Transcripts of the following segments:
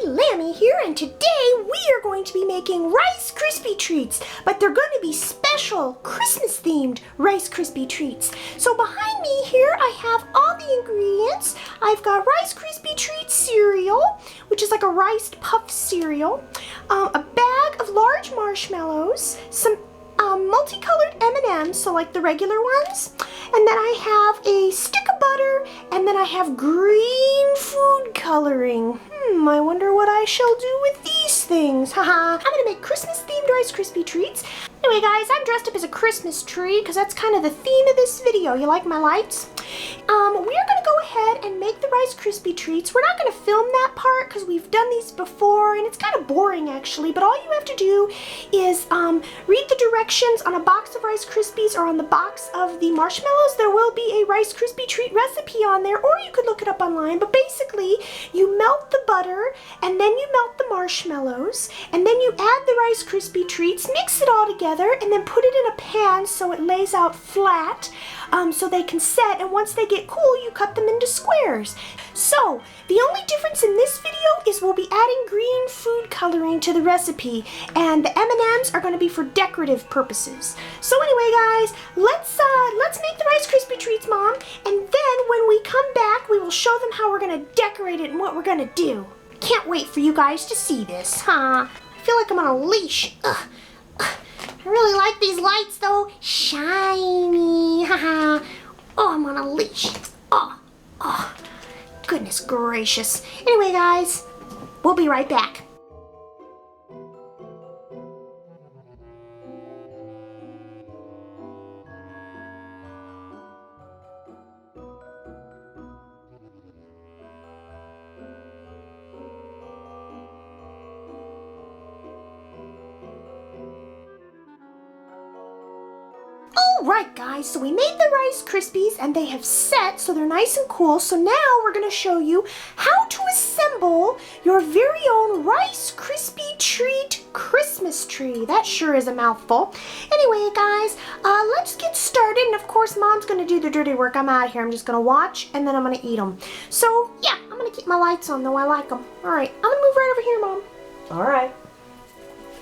Lammy here, and today we are going to be making Rice Krispie Treats, but they're going to be special Christmas-themed Rice Krispie Treats. So behind me here I have all the ingredients. I've got Rice Krispie Treats cereal, which is like a rice puff cereal, a bag of large marshmallows, some multicolored M&Ms, so like the regular ones, and then I have a stick of butter, and then I have green food coloring. I wonder what I shall do with these things. Haha, I'm gonna make Christmas-themed Rice Krispie Treats. Anyway guys, I'm dressed up as a Christmas tree because that's kind of the theme of this video. You like my lights? We're gonna go ahead and make the Rice Krispie Treats. We're not gonna film that part because we've done these before and it's kind of boring actually, but all you have to do is read the directions on a box of Rice Krispies or on the box of the marshmallows. There will be a Rice Krispie Treat recipe on there, or you could look it up online, but basically you melt the butter and then you melt the marshmallows and then you add the Rice Krispie Treats, mix it all together, and then put it in a pan so it lays out flat so they can set, and once they get cool you cut them into squares. So the only difference in this video is we'll be adding green food coloring to the recipe, and the M&Ms are going to be for decorative purposes. So anyway guys, let's make the Rice Krispie Treats, Mom, and then when we come back we will show them how we're going to decorate it and what we're going to do. Can't wait for you guys to see this, huh? I feel like I'm on a leash. Ugh. I really like these lights though. Shiny. Haha. Oh, I'm on a leash. Oh. Goodness gracious. Anyway guys, we'll be right back. Alright guys, so we made the Rice Krispies and they have set so they're nice and cool. So now we're going to show you how to assemble your very own Rice Krispie Treat Christmas tree. That sure is a mouthful. Anyway guys, let's get started, and of course Mom's going to do the dirty work. I'm out of here. I'm just going to watch and then I'm going to eat them. So yeah, I'm going to keep my lights on though. I like them. Alright, I'm going to move right over here, Mom. Alright.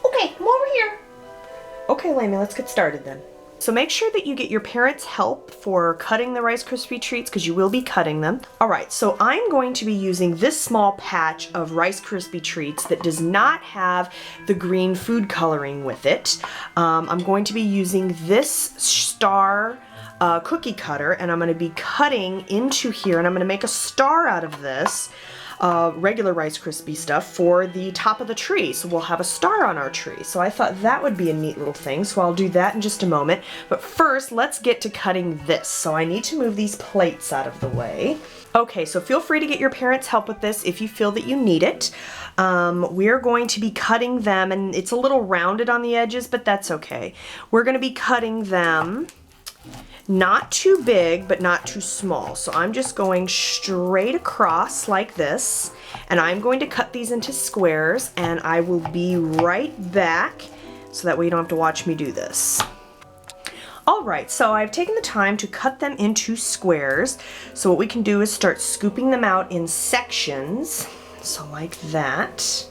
Okay, come over here. Okay, Lamie, let's get started then. So make sure that you get your parents' help for cutting the Rice Krispie Treats because you will be cutting them. Alright, so I'm going to be using this small patch of Rice Krispie Treats that does not have the green food coloring with it. I'm going to be using this star cookie cutter, and I'm going to be cutting into here, and I'm going to make a star out of this. Regular Rice Krispie stuff for the top of the tree, so we'll have a star on our tree. So I thought that would be a neat little thing, so I'll do that in just a moment. But first, let's get to cutting this. So I need to move these plates out of the way. Okay, so feel free to get your parents' help with this if you feel that you need it. We're going to be cutting them, and it's a little rounded on the edges, but that's okay. We're going to be cutting them not too big, but not too small. So I'm just going straight across like this, and I'm going to cut these into squares, and I will be right back so that way you don't have to watch me do this. Alright, so I've taken the time to cut them into squares. So what we can do is start scooping them out in sections. So like that.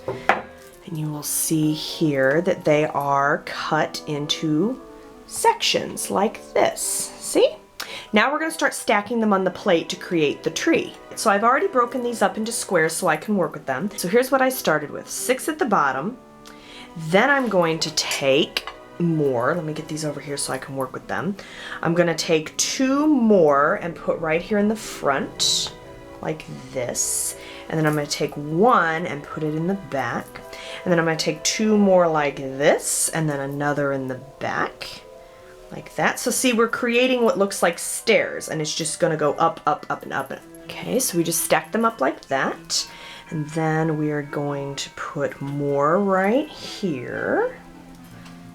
And you will see here that they are cut into sections like this. See? Now we're going to start stacking them on the plate to create the tree. So I've already broken these up into squares so I can work with them. So here's what I started with. 6 at the bottom. Then I'm going to take more. Let me get these over here so I can work with them. I'm going to take 2 more and put right here in the front like this. And then I'm going to take 1 and put it in the back. And then I'm going to take 2 more like this, and then another in the back. Like that. So see, we're creating what looks like stairs, and it's just going to go up, up, up, and up. Okay, so we just stack them up like that. And then we are going to put more right here.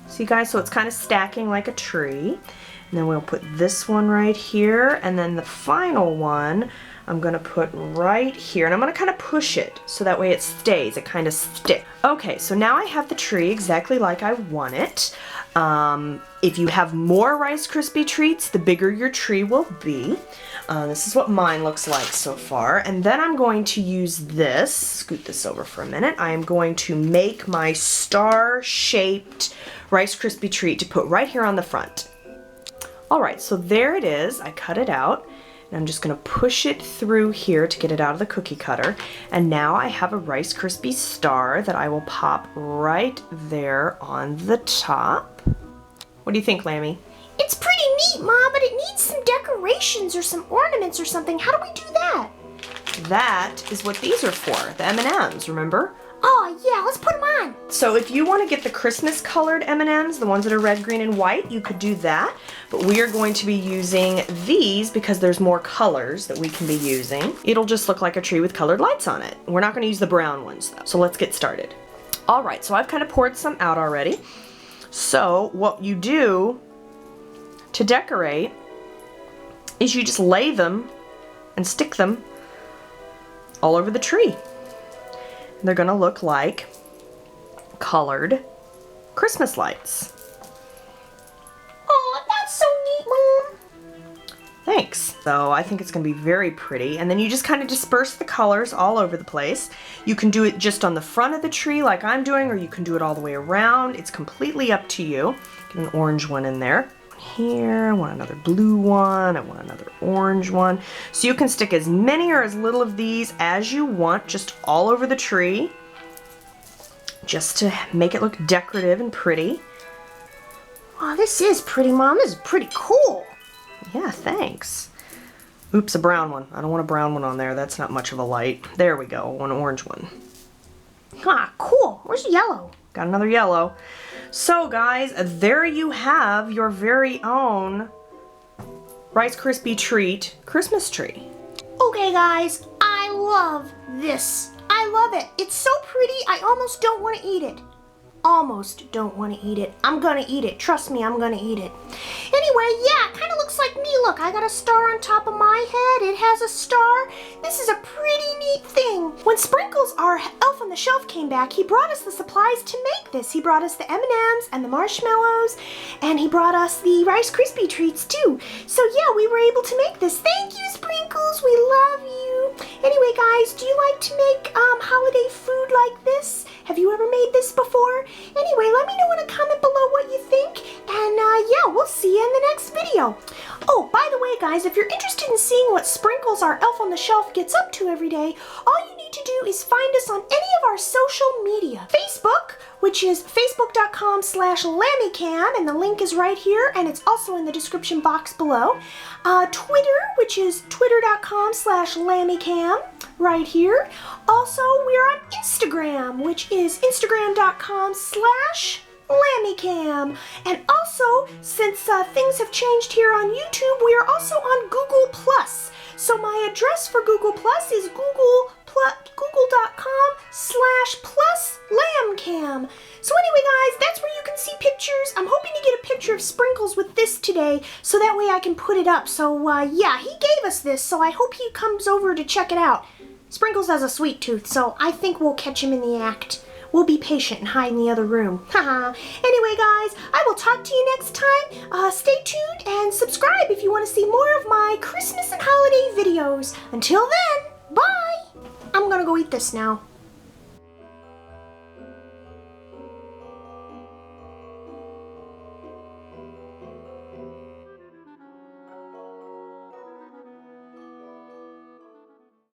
See guys, so it's kind of stacking like a tree. And then we'll put this one right here, and then the final one, I'm gonna put right here, and I'm gonna kind of push it so that way it stays, it kind of sticks. Okay, so now I have the tree exactly like I want it. If you have more Rice Krispie Treats, the bigger your tree will be. This is what mine looks like so far. And then I'm going to use this, scoot this over for a minute. I am going to make my star-shaped Rice Krispie Treat to put right here on the front. All right, so there it is. I cut it out. And I'm just gonna push it through here to get it out of the cookie cutter. And now I have a Rice Krispie star that I will pop right there on the top. What do you think, Lammy? It's pretty neat, Mom, but it needs some decorations or some ornaments or something. How do we do that? That is what these are for, the M&Ms, remember? Oh, yeah, let's put them on. So if you want to get the Christmas colored M&Ms, the ones that are red, green, and white, you could do that. But we are going to be using these because there's more colors that we can be using. It'll just look like a tree with colored lights on it. We're not going to use the brown ones though. So let's get started. All right, so I've kind of poured some out already. So what you do to decorate is you just lay them and stick them all over the tree. They're gonna look like colored Christmas lights. Oh, that's so neat, Mom. Thanks. So I think it's gonna be very pretty. And then you just kind of disperse the colors all over the place. You can do it just on the front of the tree like I'm doing, or you can do it all the way around. It's completely up to you. Get an orange one in there. Here, I want another blue one, I want another orange one. So you can stick as many or as little of these as you want, just all over the tree, just to make it look decorative and pretty. Oh, this is pretty, Mom. This is pretty cool. Yeah, thanks. Oops, a brown one. I don't want a brown one on there. That's not much of a light. There we go, one orange one. Ah, cool. Where's the yellow? Got another yellow. So guys, there you have your very own Rice Krispie Treat Christmas tree. Okay, guys, I love this. I love it. It's so pretty, I almost don't want to eat it. Almost don't want to eat it. I'm gonna eat it. Trust me, I'm gonna eat it. Anyway, yeah, it kind of looks like me. Look, I got a star on top of my head. It has a star. This is a pretty neat thing. When Sprinkles, our elf on the shelf, came back, he brought us the supplies to make this. He brought us the M&Ms and the marshmallows, and he brought us the Rice Krispie Treats too. So yeah, we were able to make this. Thank you, Sprinkles. We love you. Anyway, guys, do you like to make holiday food like this? Have you ever made this before? Anyway, let me know in a comment below what you think, and yeah, we'll see you in the next video. Oh, by the way, guys, if you're interested in seeing what Sprinkles, our elf on the shelf, gets up to every day, all you need to do is find us on any of our social media. Facebook, which is facebook.com/LambieCam, and the link is right here, and it's also in the description box below. Twitter, which is twitter.com/LambieCam, right here. Also, we're on Instagram, which is instagram.com/LambieCam. And also, since things have changed here on YouTube, we are also on Google+. So my address for Google+ is google.com/+LambCam. So anyway, guys, that's where you can see pictures. I'm hoping to get a picture of Sprinkles with this today, so that way I can put it up. So yeah, he gave us this, so I hope he comes over to check it out. Sprinkles has a sweet tooth, so I think we'll catch him in the act. We'll be patient and hide in the other room. Haha. Anyway, guys, I will talk to you next time. Stay tuned and subscribe if you want to see more of my Christmas and holiday videos. Until then, bye! I'm gonna go eat this now.